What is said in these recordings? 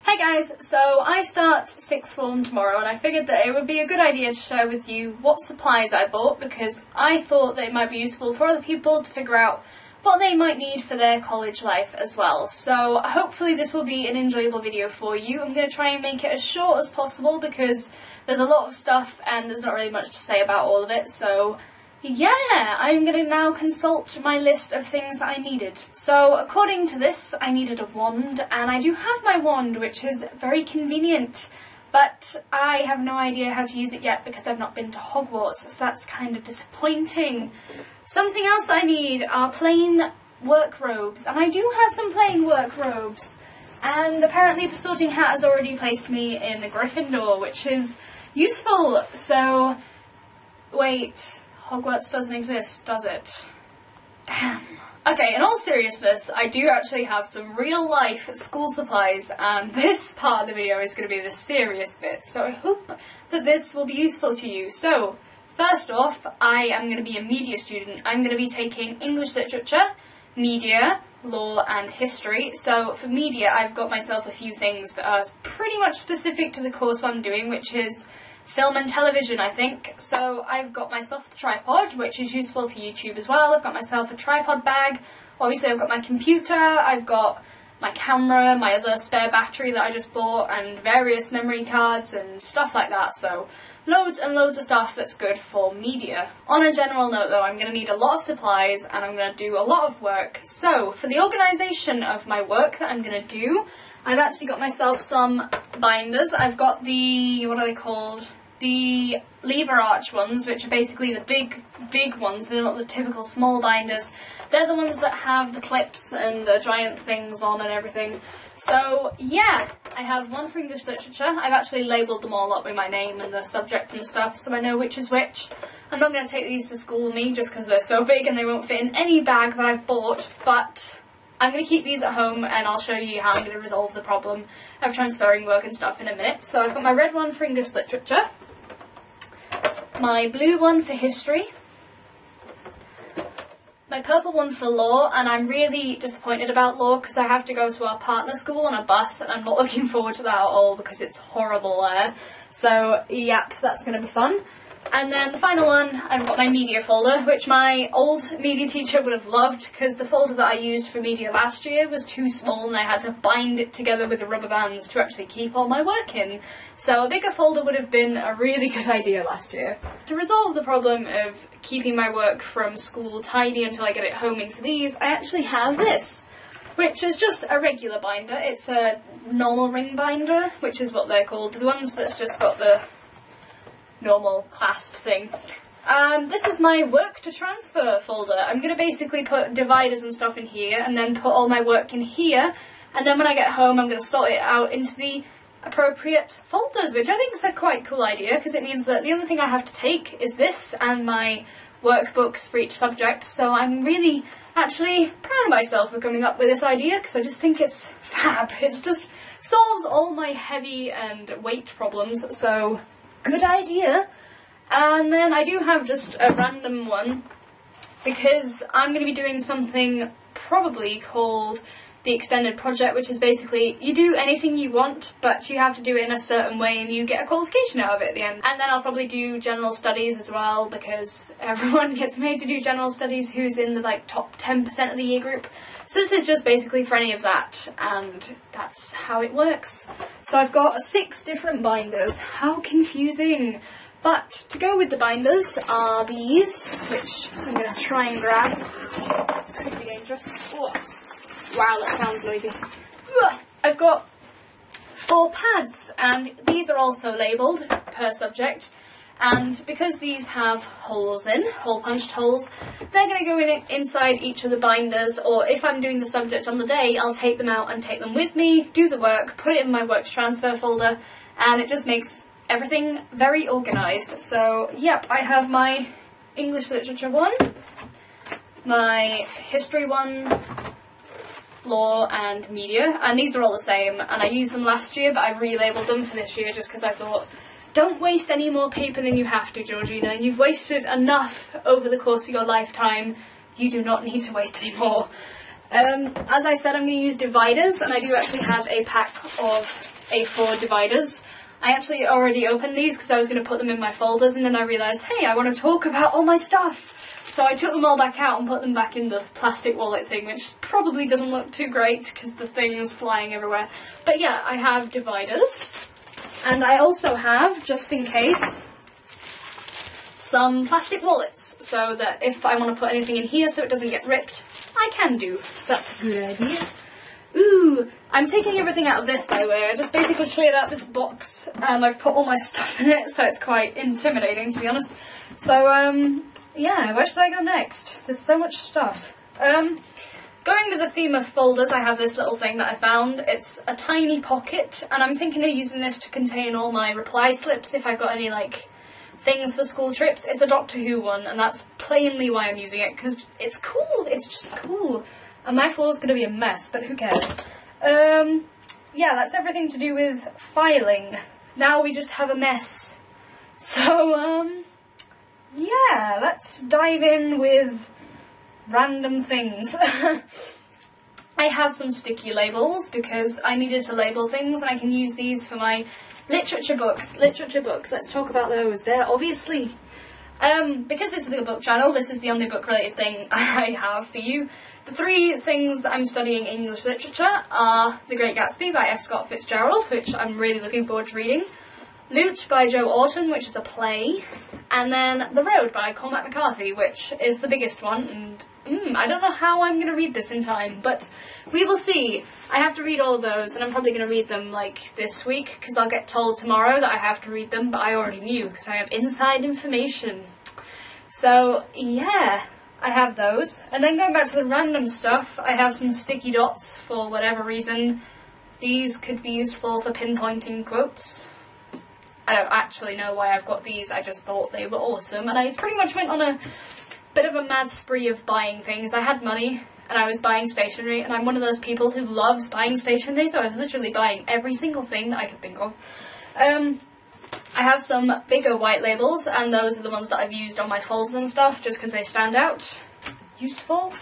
Hey guys, so I start 6th form tomorrow and I figured that it would be a good idea to share with you what supplies I bought because I thought that it might be useful for other people to figure out what they might need for their college life as well. So hopefully this will be an enjoyable video for you. I'm going to try and make it as short as possible because there's a lot of stuff and there's not really much to say about all of it, so yeah, I'm going to now consult my list of things that I needed. So according to this, I needed a wand, and I do have my wand, which is very convenient, but I have no idea how to use it yet because I've not been to Hogwarts, so that's kind of disappointing. Something else that I need are plain work robes, and I do have some plain work robes, and apparently the Sorting Hat has already placed me in a Gryffindor, which is useful. So wait, Hogwarts doesn't exist, does it? Damn. Okay, in all seriousness, I do actually have some real life school supplies, and this part of the video is going to be the serious bit, so I hope that this will be useful to you. So, first off, I am going to be a media student. I'm going to be taking English literature, media, law and history. So for media, I've got myself a few things that are pretty much specific to the course I'm doing, which is film and television, I think. So I've got myself the tripod, which is useful for YouTube as well. I've got myself a tripod bag. Obviously I've got my computer, I've got my camera, my other spare battery that I just bought, and various memory cards and stuff like that. So loads and loads of stuff that's good for media. On a general note though, I'm going to need a lot of supplies and I'm going to do a lot of work. So for the organisation of my work that I'm going to do, I've actually got myself some binders. I've got the, what are they called? The lever arch ones, which are basically the big ones. They're not the typical small binders. They're the ones that have the clips and the giant things on and everything. So yeah, I have one for English literature. I've actually labelled them all up with my name and the subject and stuff, so I know which is which. I'm not going to take these to school with me just because they're so big and they won't fit in any bag that I've bought, but I'm going to keep these at home and I'll show you how I'm going to resolve the problem of transferring work and stuff in a minute. So I've got my red one for English literature, my blue one for history, my purple one for law, and I'm really disappointed about law because I have to go to our partner school on a bus and I'm not looking forward to that at all because it's horrible there. So yep, that's going to be fun. And then the final one, I've got my media folder, which my old media teacher would have loved because the folder that I used for media last year was too small and I had to bind it together with the rubber bands to actually keep all my work in. So a bigger folder would have been a really good idea last year. To resolve the problem of keeping my work from school tidy until I get it home into these, I actually have this, which is just a regular binder. It's a normal ring binder, which is what they're called. The ones that's just got the normal clasp thing. This is my work to transfer folder. I'm going to basically put dividers and stuff in here and then put all my work in here, and then when I get home I'm going to sort it out into the appropriate folders, which I think is a quite cool idea because it means that the only thing I have to take is this and my workbooks for each subject. So I'm really actually proud of myself for coming up with this idea because I just think it's fab. It just solves all my heavy and weight problems, so good idea. And then I do have just a random one because I'm going to be doing something probably called the extended project, which is basically you do anything you want but you have to do it in a certain way and you get a qualification out of it at the end. And then I'll probably do general studies as well because everyone gets made to do general studies who's in the like top 10% of the year group. So this is just basically for any of that, and that's how it works. So I've got 6 different binders. How confusing! But to go with the binders are these, which I'm going to try and grab. Could be dangerous. Oh. Wow, that sounds noisy. I've got 4 pads, and these are also labelled per subject. And because these have holes in, hole-punched holes, they're going to go in inside each of the binders, or if I'm doing the subject on the day, I'll take them out and take them with me, do the work, put it in my work to transfer folder, and it just makes everything very organised. So, yep, I have my English literature one, my history one, law and media, and these are all the same, and I used them last year, but I've relabelled them for this year just because I thought, don't waste any more paper than you have to, Georgina. You've wasted enough over the course of your lifetime. You do not need to waste any more. As I said, I'm going to use dividers, and I do actually have a pack of A4 dividers. I actually already opened these because I was going to put them in my folders, and then I realised, hey, I want to talk about all my stuff. So I took them all back out and put them back in the plastic wallet thing, which probably doesn't look too great because the thing's flying everywhere. But yeah, I have dividers. And I also have, just in case, some plastic wallets, so that if I want to put anything in here so it doesn't get ripped, I can do. So that's a good idea. Ooh, I'm taking everything out of this, by the way. I just basically cleared out this box and I've put all my stuff in it, so it's quite intimidating, to be honest. So, yeah, where should I go next? There's so much stuff. Going with the theme of folders, I have this little thing that I found. It's a tiny pocket, and I'm thinking of using this to contain all my reply slips if I've got any, like, things for school trips. It's a Doctor Who one, and that's plainly why I'm using it, because it's cool. It's just cool. And my floor's going to be a mess, but who cares? Yeah, that's everything to do with filing. Now we just have a mess. So, yeah, let's dive in with random things. I have some sticky labels because I needed to label things, and I can use these for my literature books. Literature books, let's talk about those. They're obviously, because this is a book channel, this is the only book related thing I have for you. The three things that I'm studying in English literature are The Great Gatsby by F. Scott Fitzgerald, which I'm really looking forward to reading, Loot by Joe Orton, which is a play, and then The Road by Cormac McCarthy, which is the biggest one, and I don't know how I'm going to read this in time, but we will see. I have to read all of those, and I'm probably going to read them, like, this week, because I'll get told tomorrow that I have to read them, but I already knew, because I have inside information. So, yeah, I have those. And then going back to the random stuff, I have some sticky dots for whatever reason. These could be useful for pinpointing quotes. I don't actually know why I've got these, I just thought they were awesome, and I pretty much went on a bit of a mad spree of buying things. I had money, and I was buying stationery, and I'm one of those people who loves buying stationery, so I was literally buying every single thing that I could think of. I have some bigger white labels, and those are the ones that I've used on my folders and stuff, just because they stand out. Useful.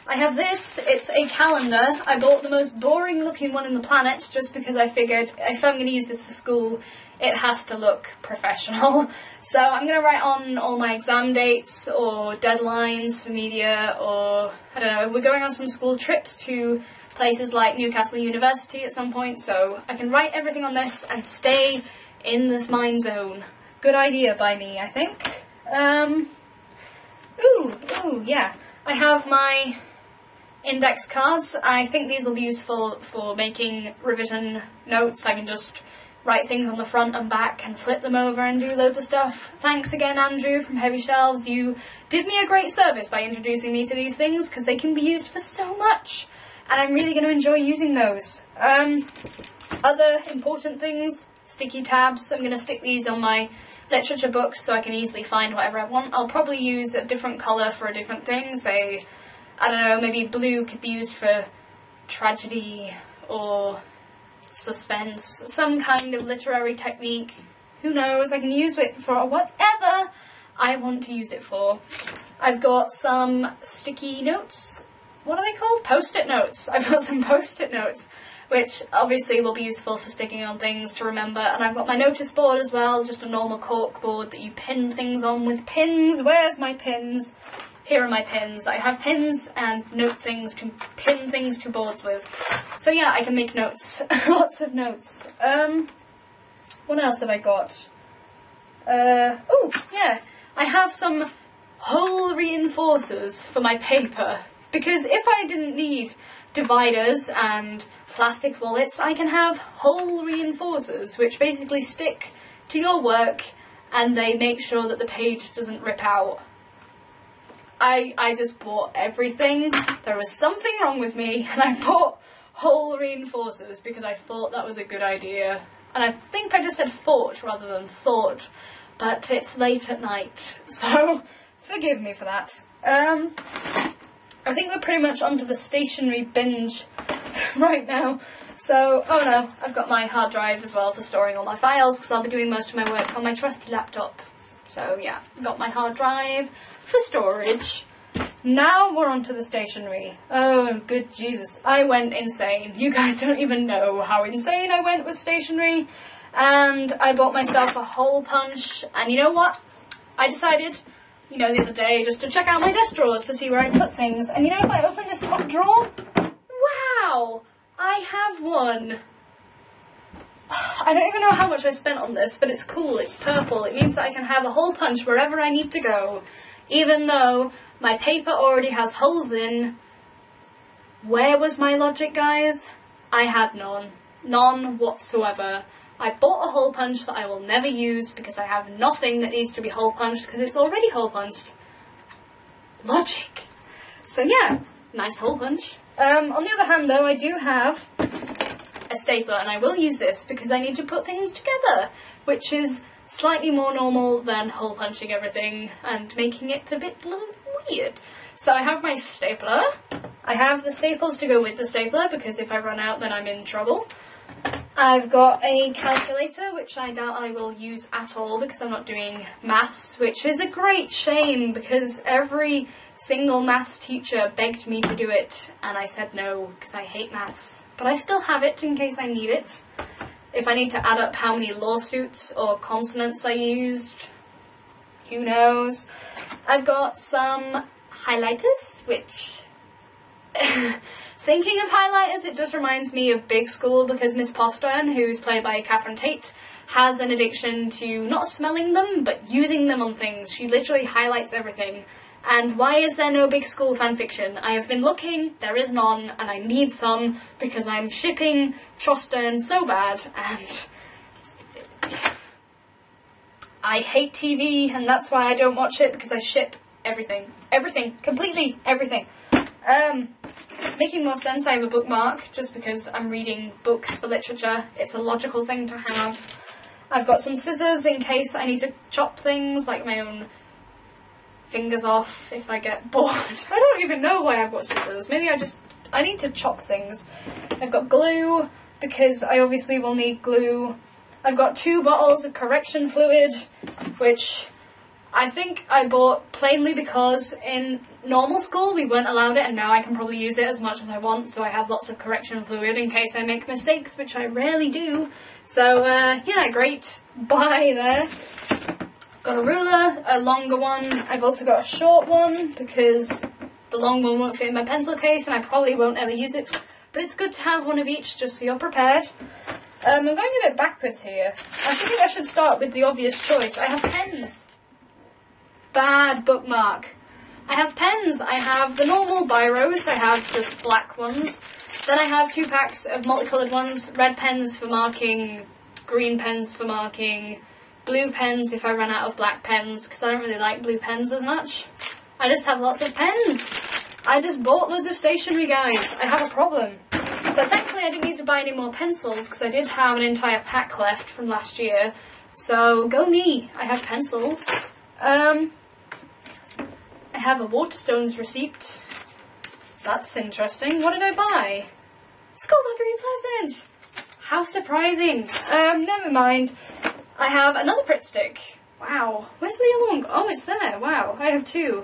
I have this, it's a calendar. I bought the most boring looking one in the planet, just because I figured if I'm going to use this for school, it has to look professional. So I'm going to write on all my exam dates or deadlines for media, or I don't know, we're going on some school trips to places like Newcastle University at some point, so I can write everything on this and stay in this mind zone. Good idea by me, I think. Ooh, yeah. I have my index cards. I think these will be useful for making revision notes. I can just write things on the front and back and flip them over and do loads of stuff. Thanks again, Andrew from Heavy Shelves. You did me a great service by introducing me to these things, because they can be used for so much, and I'm really going to enjoy using those. Other important things, sticky tabs. I'm going to stick these on my literature books so I can easily find whatever I want. I'll probably use a different colour for a different thing. Say, I don't know, maybe blue could be used for tragedy or suspense, some kind of literary technique. Who knows, I can use it for whatever I want to use it for. I've got some sticky notes. What are they called? Post-it notes. I've got some post-it notes, which obviously will be useful for sticking on things to remember. And I've got my notice board as well, just a normal cork board that you pin things on with pins. Where's my pins? Here are my pins. I have pins and note things to pin things to boards with. So yeah, I can make notes. Lots of notes. What else have I got? Oh, yeah. I have some hole reinforcers for my paper. Because if I didn't need dividers and plastic wallets, I can have hole reinforcers, which basically stick to your work and they make sure that the page doesn't rip out. I just bought everything. There was something wrong with me, and I bought hole reinforcers because I thought that was a good idea. And I think I just said thought rather than thought, but it's late at night, so forgive me for that. I think we're pretty much onto the stationery binge right now. So, oh no, I've got my hard drive as well for storing all my files, because I'll be doing most of my work on my trusty laptop. So yeah, got my hard drive for storage. Now we're on to the stationery. Oh, good Jesus. I went insane. You guys don't even know how insane I went with stationery. And I bought myself a hole punch. And you know what? I decided, the other day just to check out my desk drawers to see where I put things. And if I open this top drawer, wow, I have one. I don't even know how much I spent on this, but it's cool, it's purple. It means that I can have a hole punch wherever I need to go. Even though my paper already has holes in. Where was my logic, guys? I had none. None whatsoever. I bought a hole punch that I will never use because I have nothing that needs to be hole punched because it's already hole punched. Logic. So yeah, nice hole punch. On the other hand though, I do have a stapler, and I will use this because I need to put things together, which is slightly more normal than hole punching everything and making it a bit weird. So I have my stapler. I have the staples to go with the stapler because if I run out then I'm in trouble. I've got a calculator, which I doubt I will use at all because I'm not doing maths, which is a great shame because every single maths teacher begged me to do it and I said no because I hate maths. But I still have it in case I need it. If I need to add up how many lawsuits or consonants I used, who knows. I've got some highlighters, which... Thinking of highlighters, it just reminds me of Big School because Miss Postern, who's played by Catherine Tate, has an addiction to not smelling them, but using them on things. She literally highlights everything. And why is there no Big School fanfiction? I have been looking, there is none, and I need some because I'm shipping Chostern so bad, and I hate TV, and that's why I don't watch it, because I ship everything. Everything. Completely everything. Making more sense, I have a bookmark, just because I'm reading books for literature. It's a logical thing to have. I've got some scissors in case I need to chop things, like my own fingers off if I get bored. I don't even know why I've got scissors. Maybe I need to chop things. I've got glue, because I obviously will need glue. I've got 2 bottles of correction fluid, which I think I bought plainly because in normal school we weren't allowed it, and now I can probably use it as much as I want, so I have lots of correction fluid in case I make mistakes, which I rarely do. So, yeah, great buy there. Got a ruler, a longer one. I've also got a short one because the long one won't fit in my pencil case and I probably won't ever use it. But it's good to have one of each just so you're prepared. I'm going a bit backwards here. I think I should start with the obvious choice. I have pens. Bad bookmark. I have pens. I have the normal biros. I have just black ones. Then I have 2 packs of multicoloured ones. Red pens for marking, green pens for marking, blue pens if I run out of black pens, because I don't really like blue pens as much. I just have lots of pens. I just bought loads of stationery, guys. I have a problem. But thankfully I didn't need to buy any more pencils, because I did have an entire pack left from last year. So, go me. I have pencils. I have a Waterstones receipt. That's interesting. What did I buy? Skullduggery Pleasant! How surprising. Never mind. I have another Pritt stick. Wow. Where's the other one? Oh, it's there. Wow. I have 2.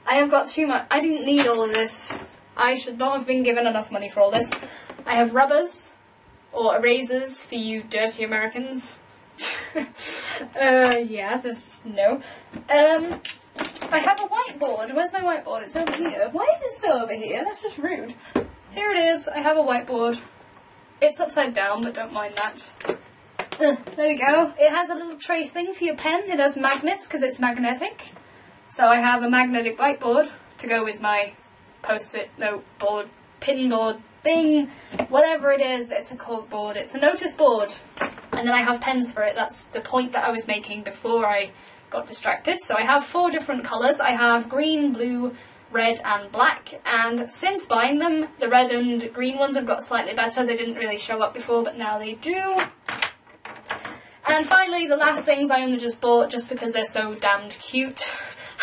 I have got too much. I didn't need all of this. I should not have been given enough money for all this. I have rubbers, or erasers for you dirty Americans. Yeah, there's no. I have a whiteboard. Where's my whiteboard? It's over here. Why is it still over here? That's just rude. Here it is. I have a whiteboard. It's upside down, but don't mind that. There we go. It has a little tray thing for your pen. It has magnets because it's magnetic. So I have a magnetic whiteboard to go with my post-it note board, pin board thing, whatever it is. It's a cork board. It's a notice board. And then I have pens for it. That's the point that I was making before I got distracted. So I have 4 different colours. I have green, blue, red and black, and since buying them, the red and green ones have got slightly better. They didn't really show up before, but now they do. And finally, the last things I only just bought just because they're so damned cute,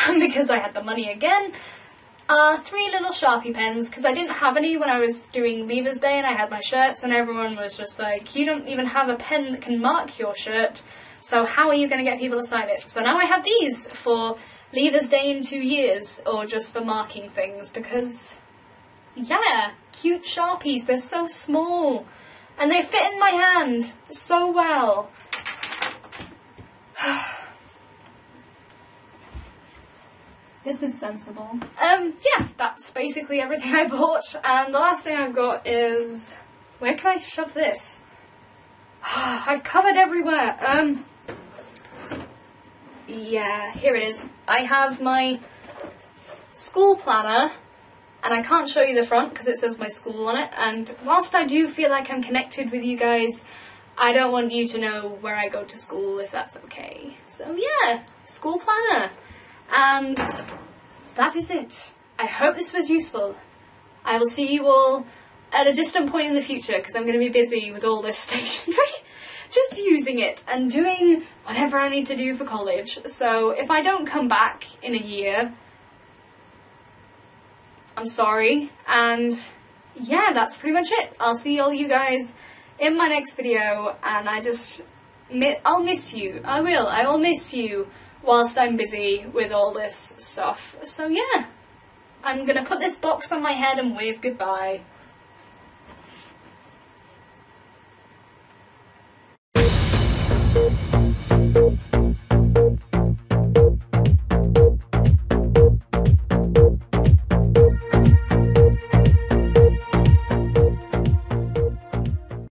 and because I had the money again, are 3 little Sharpie pens, because I didn't have any when I was doing Leavers Day and I had my shirts, and everyone was just like, you don't even have a pen that can mark your shirt. So how are you going to get people to sign it? So now I have these for Leavers Day in 2 years, or just for marking things, because, yeah, cute Sharpies, they're so small, and they fit in my hand so well. This is sensible. Yeah, that's basically everything I bought, and the last thing I've got is... where can I shove this? I've covered everywhere. Yeah, here it is. I have my school planner, and I can't show you the front because it says my school on it, and whilst I do feel like I'm connected with you guys, I don't want you to know where I go to school, if that's okay. So yeah, school planner. And that is it. I hope this was useful. I will see you all at a distant point in the future, because I'm going to be busy with all this stationery. Just using it and doing whatever I need to do for college. So if I don't come back in a year, I'm sorry. And yeah, that's pretty much it. I'll see all you guys in my next video, and I'll miss you. I will miss you whilst I'm busy with all this stuff. So yeah, I'm gonna put this box on my head and wave goodbye.